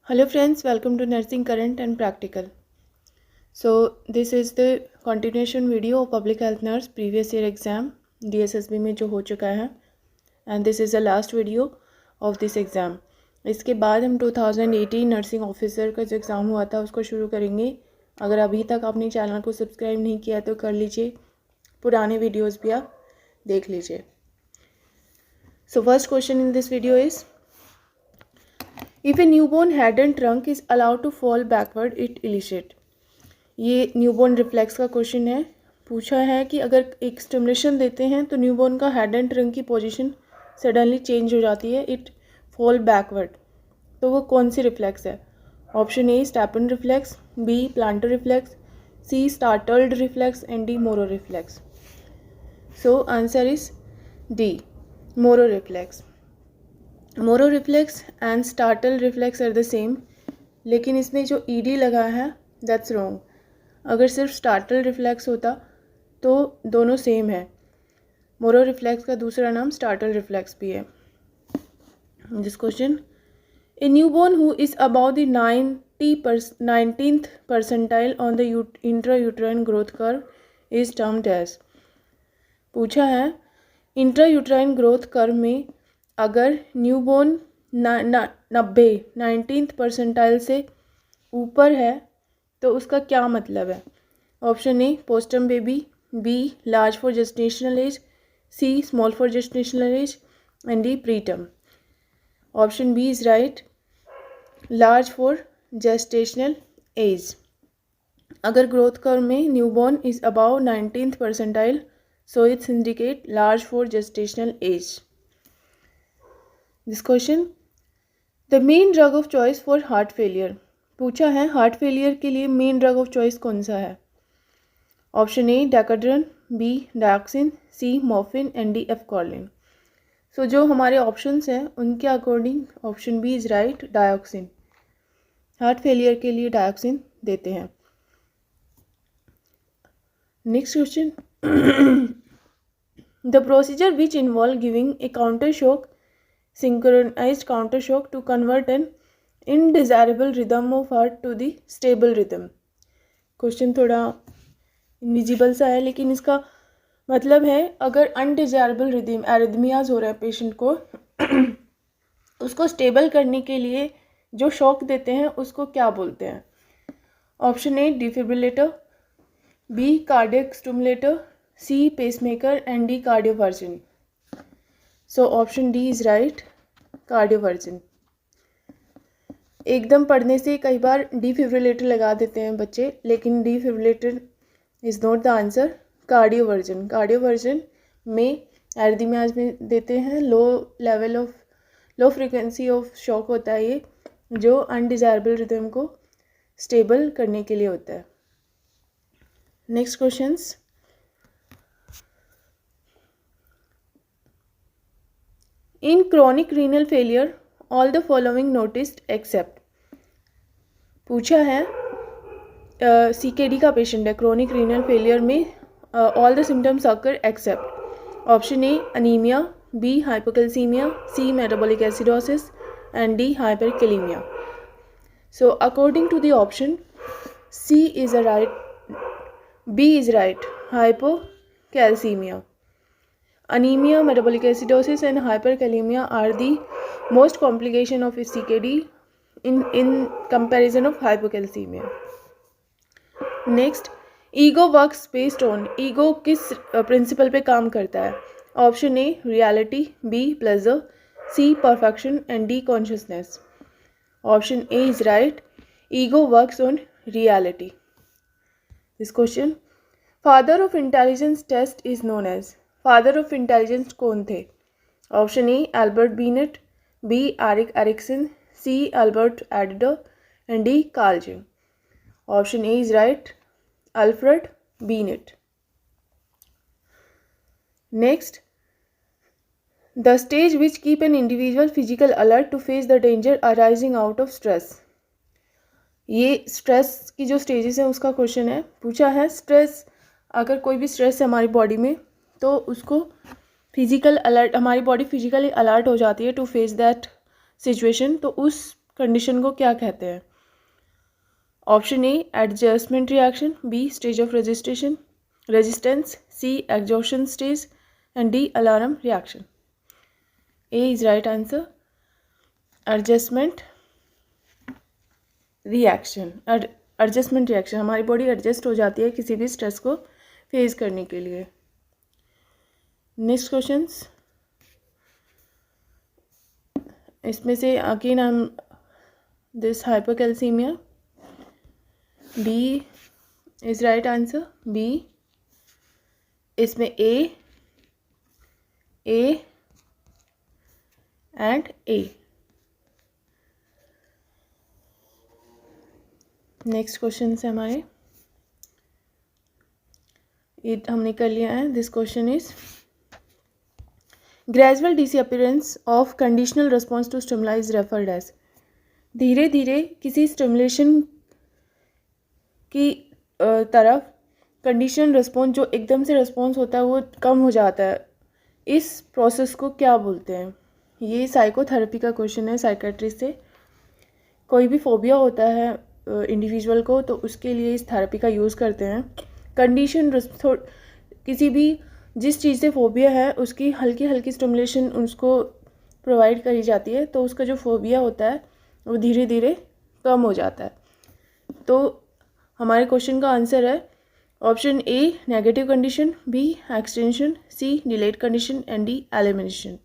Hello friends, welcome to Nursing Current and Practical. So this is the continuation video of Public Health Nurse previous year exam DSSB में जो हो चुका है and this is the last video of this exam. इसके बाद हम 2018 nursing officer का जो एग्ज़ाम हुआ था उसको शुरू करेंगे. अगर अभी तक आपने चैनल को सब्सक्राइब नहीं किया तो कर लीजिए, पुराने वीडियोस भी आप देख लीजिए. So first question in this video is, if a newborn head and trunk is allowed to fall backward, it elicit. ये न्यूबॉर्न रिफ्लेक्स का क्वेश्चन है. पूछा है कि अगर एक स्टिमुलेशन देते हैं तो न्यूबॉर्न का हेड एंड ट्रंक की पोजीशन सडनली चेंज हो जाती है, इट फॉल बैकवर्ड. तो वो कौन सी रिफ्लेक्स है? Option A stepping reflex, B plantar reflex, C startled reflex and D Moro reflex. So answer is D Moro reflex. Moro reflex and startle reflex are the same, लेकिन इसमें जो ED लगा है that's wrong. अगर सिर्फ startle reflex होता तो दोनों सेम है. मोरो रिफ्लेक्स का दूसरा नाम स्टार्टल रिफ्लेक्स भी है. This question, a newborn who is about the 19th percentile on the intrauterine growth curve is termed as. पूछा है इंट्रायूट्राइन ग्रोथ कर्व में अगर न्यूबॉर्न 19th परसेंटाइल से ऊपर है तो उसका क्या मतलब है? Option A postterm baby, B large for gestational age, C small for gestational age and D preterm. Option B is right, large for gestational age. अगर ग्रोथ कर्व में newborn is about 19th percentile so it's indicate large for gestational age. This question, the main drug of choice for heart failure. पूछा है heart failure के लिए main drug of choice कौन सा है? Option A Decadron, B digoxin, C morphine and D Efcorlin. So जो हमारे options हैं उनके according option B is right, digoxin. Heart failure के लिए डायोक्सिन देते हैं. Next question, the procedure which involve giving a counter shock synchronized counter shock to convert an indesirable rhythm of heart to the stable rhythm. Question थोड़ा invisible सा है, लेकिन इसका मतलब है अगर अनडिजायरेबल रिदम एरिथमियाज हो रहा है पेशेंट को उसको स्टेबल करने के लिए जो शॉक देते हैं उसको क्या बोलते हैं? Option A defibrillator, B cardiac stimulator, C pacemaker and D cardioversion. So option D is right, cardioversion. एकदम पढ़ने से कई बार डिफिब्रिलेटर लगा देते हैं बच्चे, लेकिन defibrillator is not the answer. Cardioversion. Cardioversion में एरिथमियाज में देते हैं. लो फ्रिक्वेंसी ऑफ शॉक होता है ये, जो अनडिजायरेबल रिदम को स्टेबल करने के लिए होता है. Next questions, in chronic renal failure all the following noticed except. पूछा है सीकेडी का पेशेंट है, क्रोनिक रीनल फेलियर में all the symptoms occur except. Option A anaemia, B hypocalcaemia, C metabolic acidosis and D hyperkalaemia. So according to the option C is a right, B is right, hypocalcaemia. Anemia, metabolic acidosis and hyperkalemia are the most complication of CKD in comparison of hypocalcemia. Next, ego works based on. ego किस principle पे काम करता है? Option A reality, B pleasure, C perfection and D consciousness. Option A is right, ego works on reality. This question, father of intelligence test is known as. Father of intelligence कौन थे? Option A Albert Binet, B Erik Erikson, C Albert Adler and D Carl Jung. Option A is right, Alfred Binet. Next, the stage which keep an individual physical alert to face the danger arising out of stress. ये stress की जो stages हैं उसका question है. पूछा है stress, अगर कोई भी स्ट्रेस है हमारी बॉडी में तो उसको फिजिकल अलर्ट, हमारी बॉडी फिजिकली अलर्ट हो जाती है टू फेस दैट सिचुएशन. तो उस कंडीशन को क्या कहते हैं? Option A adjustment reaction, B stage of resistance, C exhaustion stage and D alarm reaction. A is right answer. Adjustment reaction. Adjustment reaction, हमारी बॉडी एडजस्ट हो जाती है किसी भी स्ट्रेस को फेस करने के लिए. Next questions. इसमें से अगेन हम this hypercalcaemia. B is right answer. B. इसमें A and A. Next question है हमारे, ये हमने कर लिया है. This question is gradual disappearance of conditional response to stimuli is referred as. धीरे धीरे किसी स्टिमुलेशन की तरफ कंडीशनल रिस्पॉन्स, जो एकदम से रिस्पॉन्स होता है वो कम हो जाता है, इस प्रोसेस को क्या बोलते हैं? ये साइकोथेरेपी का क्वेश्चन है. साइकेट्रिस्ट से कोई भी फोबिया होता है इंडिविजुअल को, तो उसके लिए इस थेरेपी का यूज़ करते हैं. कंडीशन किसी भी जिस चीज़ से फोबिया है उसकी हल्की हल्की स्टिमुलेशन उसको प्रोवाइड करी जाती है, तो उसका जो फोबिया होता है वो धीरे धीरे कम हो जाता है. तो हमारे क्वेश्चन का आंसर है option A negative condition, B extension, C delayed condition and D elimination.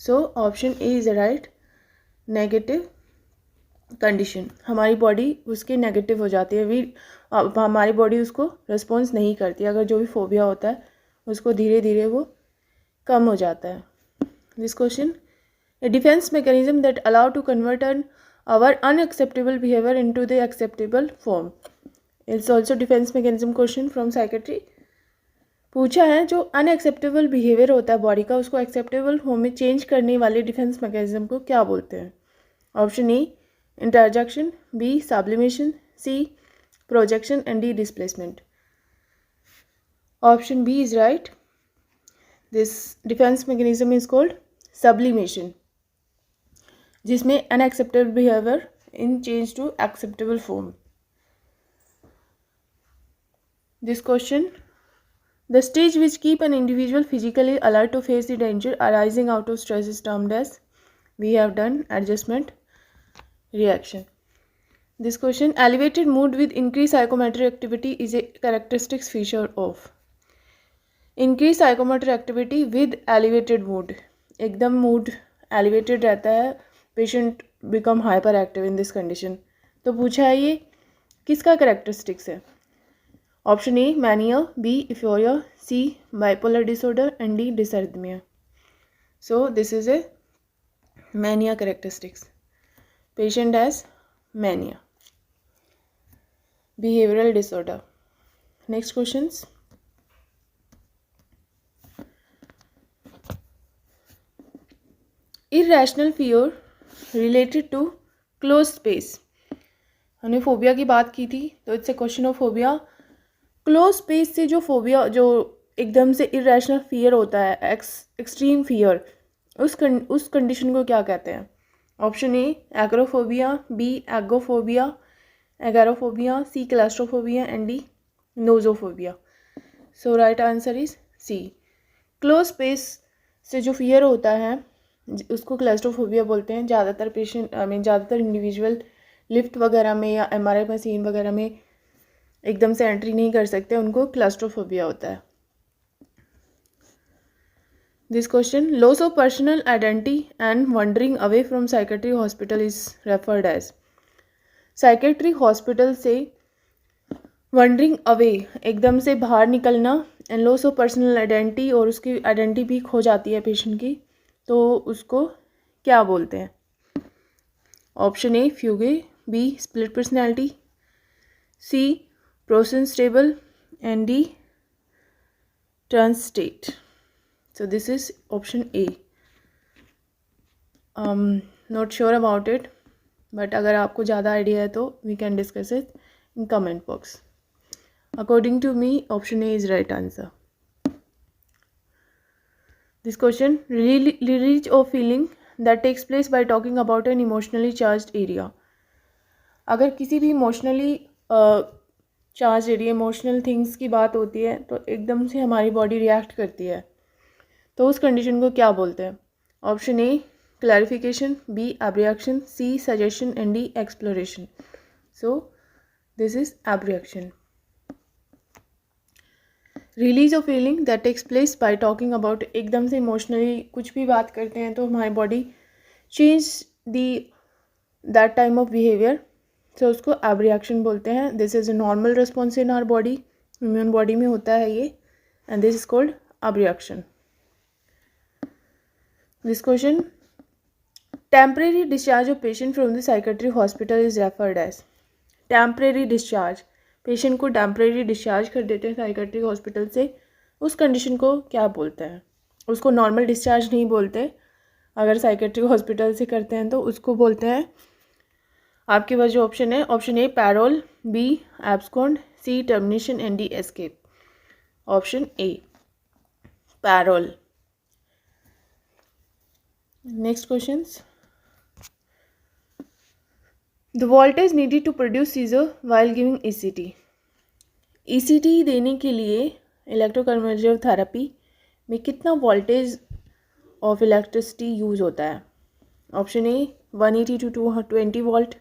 So option A is right. Negative condition, हमारी बॉडी उसके नेगेटिव हो जाती है, हमारी बॉडी उसको रिस्पॉन्स नहीं करती. अगर जो भी फोबिया होता है उसको धीरे धीरे वो कम हो जाता है. This question, a defense mechanism that allow to convert our unacceptable behavior into the acceptable form. It's also defense mechanism question from psychiatry. पूछा है जो अनएक्सेप्टेबल बिहेवियर होता है बॉडी का, उसको एक्सेप्टेबल फॉर्म में चेंज करने वाले डिफेंस मैकेनिज्म को क्या बोलते हैं? Option A interjection, B sublimation, C projection and D displacement. Option B is right. This defence mechanism is called sublimation, जिसमें unacceptable behaviour in change to acceptable form. This question, the stage which keep an individual physically alert to face the danger arising out of stress is termed as, we have done adjustment reaction. This question, elevated mood with increased psychomotor activity is a characteristic feature of. increased psychomotor activity with elevated mood, एकदम mood elevated रहता है, patient become hyperactive in this condition. तो पूछा है ये किसका characteristics है? Option A mania, B euphoria, C bipolar disorder and D dysthymia. So this is a mania characteristics. Patient has mania, behavioural disorder. Next questions. Irrational fear related to close space. हमने phobia की बात की थी, तो it's a question of phobia. Close space से जो phobia, जो एकदम से इरेशनल फियर होता है, एक्सट्रीम फियर, उस कंडीशन को क्या कहते हैं? Option A agoraphobia, B agoraphobia, agoraphobia, C claustrophobia and D nosophobia. So right answer is C. Close space से जो फियर होता है उसको क्लास्ट्रोफोबिया बोलते हैं. ज़्यादातर इंडिविजुअल लिफ्ट वगैरह में या एमआरआई मशीन वगैरह में एकदम से एंट्री नहीं कर सकते, उनको क्लास्ट्रोफोबिया होता है. This question, loss of personal identity and wandering away from psychiatry hospital is referred as. Psychiatry hospital से वंडरिंग अवे, एकदम से बाहर निकलना, and loss of personal identity, और उसकी आइडेंटिटी भी खो जाती है पेशेंट की, तो उसको क्या बोलते हैं? Option A fugue, B split personality, C Frozen stable and D trance state. So this is option A. Not sure about it, but अगर आपको ज़्यादा आइडिया है तो we can discuss it in comment box. According to me, option A is right answer. This question, release of feeling that takes place by talking about an emotionally charged area. अगर किसी भी emotionally charge area, emotional things की बात होती है तो एकदम से हमारी बॉडी रिएक्ट करती है, तो उस कंडीशन को क्या बोलते हैं? Option A clarification, B abreaction, C suggestion and D exploration. So this is abreaction. Release of feeling that takes place by talking about, एकदम से इमोशनली कुछ भी बात करते हैं तो हमारी body change that time of behaviour, तो उसको एब्रिएक्शन बोलते हैं. This is a normal response in our body, human body में होता है ये, and this is called abreaction. This question, temporary discharge of patient from the psychiatric hospital is referred as. Temporary discharge, patient को temporary discharge कर देते हैं psychiatric hospital से, उस कंडीशन को क्या बोलते हैं? उसको नॉर्मल डिस्चार्ज नहीं बोलते. अगर साइकेट्रिक हॉस्पिटल से करते हैं तो उसको बोलते हैं, आपके पास जो ऑप्शन है, option A parole, B abscond, C termination and D escape. Option A parole. Next questions. The voltage needed to produce seizure while giving ECT. ECT देने के लिए इलेक्ट्रोकन्वर्जन थेरेपी में कितना वोल्टेज ऑफ इलेक्ट्रिसिटी यूज़ होता है? Option A 180 to 220 volt,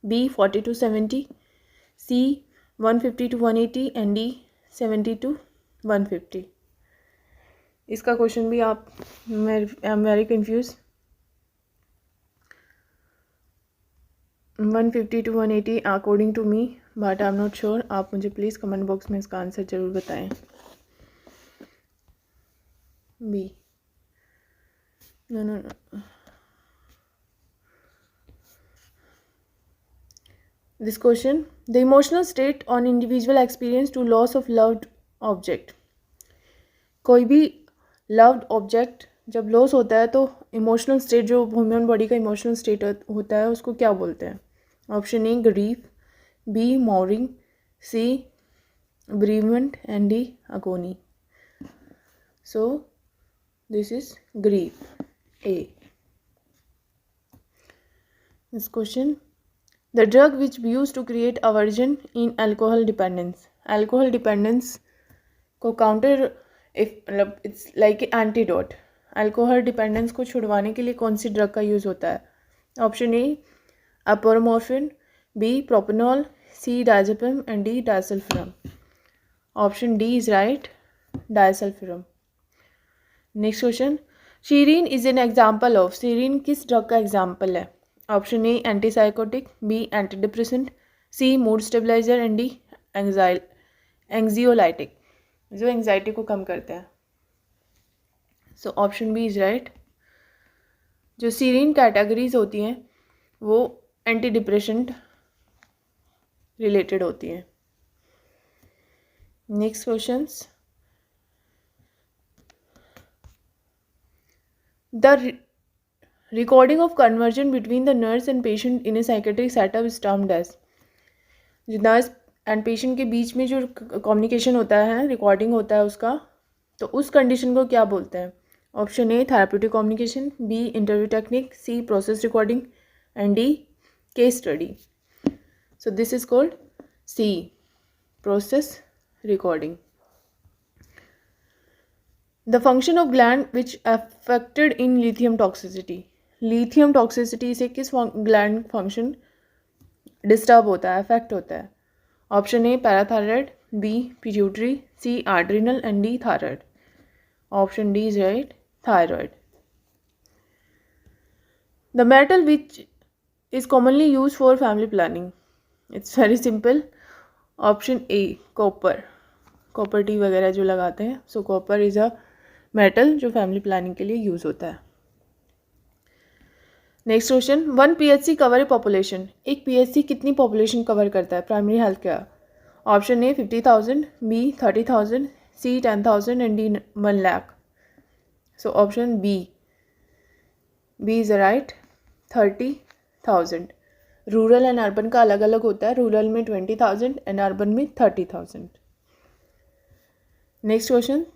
B 40 to 70, C 150 to 180 and D 70 to 150. इसका question भी आप, I am very confuse. 150 to 180 according to me, but I am not sure. आप मुझे प्लीज़ कमेंट बॉक्स में इसका answer ज़रूर बताएं. B, no. This question, the emotional state on individual experience to loss of loved object. कोई भी loved object जब loss होता है तो इमोशनल स्टेट, जो ह्यूमन बॉडी का इमोशनल स्टेट होता है, उसको क्या बोलते हैं? Option A grief, B mourning, C bereavement and D agony. So this is grief. A. This question, the drug which we use to create aversion in alcohol dependence. Alcohol dependence को counter, मतलब it's like antidote. Alcohol dependence को छुड़वाने के लिए कौन सी drug का use होता है? Option A apomorphine, B propranolol, C diazepam and D disulfiram. Option D is right, disulfiram. Next question, शीरीन इज एन एग्जाम्पल ऑफ. शीरीन किस ड्रग का एग्जाम्पल है? Option A antipsychotic, B anti depressant, C mood stabiliser and D anxiolytic, जो anxiety को कम करता है. So option B is right. जो शीरीन कैटेगरीज होती हैं वो एंटी डिप्रेसेंट रिलेटेड होती हैं. Next questions, the recording of conversion between the nurse and patient in a psychiatric setup is termed as. जो नर्स एंड पेशेंट के बीच में जो कम्युनिकेशन होता है, रिकॉर्डिंग होता है उसका, तो उस कंडीशन को क्या बोलते हैं? Option A therapeutic communication, B interview technique, C process recording and D case study. So this is called C process recording. The function of gland which affected in lithium toxicity. lithium toxicity से किस gland function disturb होता है, affect होता है? Option A parathyroid, B pituitary, C adrenal and D thyroid. Option D is right, thyroid. The metal which is commonly use for family planning. It's very simple. Option A copper. Copper T वगैरह जो लगाते हैं, so copper is a metal जो family planning के लिए use होता है. Next question, 1 PHC cover a population. एक PHC कितनी पॉपुलेशन कवर करता है primary health care? Option A 50,000, B 30,000, C 10,000 and D 1 lakh. So option B is right, 30,000. Rural and urban का अलग अलग होता है, रूरल में 20,000 एंड अर्बन में 30,000. Next question,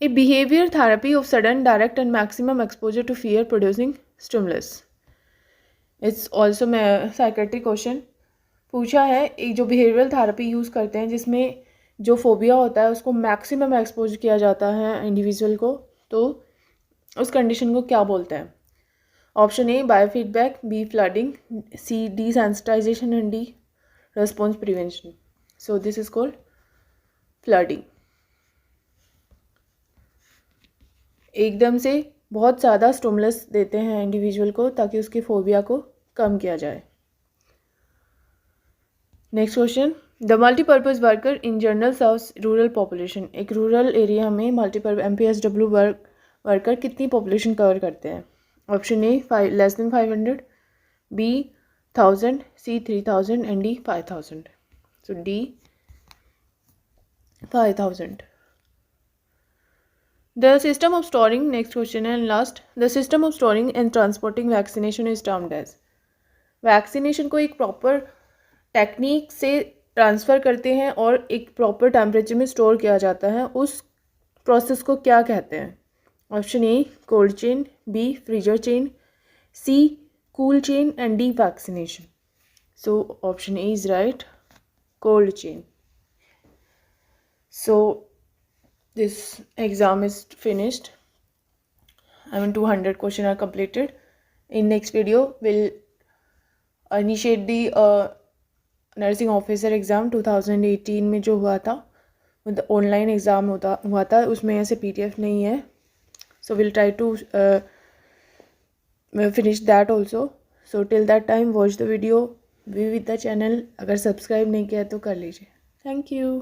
a behaviour therapy of sudden direct and maximum exposure to fear producing stimulus. It's also मैं psychiatric question पूछा है। एक जो बिहेवियरल थेरेपी यूज़ करते हैं जिसमें जो फोबिया होता है उसको मैक्सिमम एक्सपोज किया जाता है इंडिविजुअल को, तो उस कंडीशन को क्या बोलते हैं? Option A biofeedback, B flooding, C desensitisation and D response prevention. So this is called flooding. एकदम से बहुत ज़्यादा स्टिमुलस देते हैं इंडिविजुअल को ताकि उसकी फोबिया को कम किया जाए। Next question, the multipurpose worker in general serves rural population. एक रूरल एरिया में मल्टीपर्पज़ MPSW वर्कर कितनी पॉपुलेशन कवर करते हैं? Option A less than 500, B 1000, C 3000 and D 5000। So D 5000। The system of storing, next question and last, the system of storing and transporting vaccination is termed as। Vaccination को एक proper technique से transfer करते हैं और एक proper temperature में store किया जाता है, उस प्रोसेस को क्या कहते हैं? Option A cold chain, B freezer chain, C cool chain and D vaccination. So option A is right, cold chain. So this exam is finished. 200 questions are completed. In next video we'll initiate the nursing officer exam 2018 में जो हुआ था, मतलब online exam हुआ था, उसमें ऐसे PDF नहीं है। So we'll try to finish that also. So till that time watch the video, be with the channel। अगर सब्सक्राइब नहीं किया तो कर लीजिए। Thank you.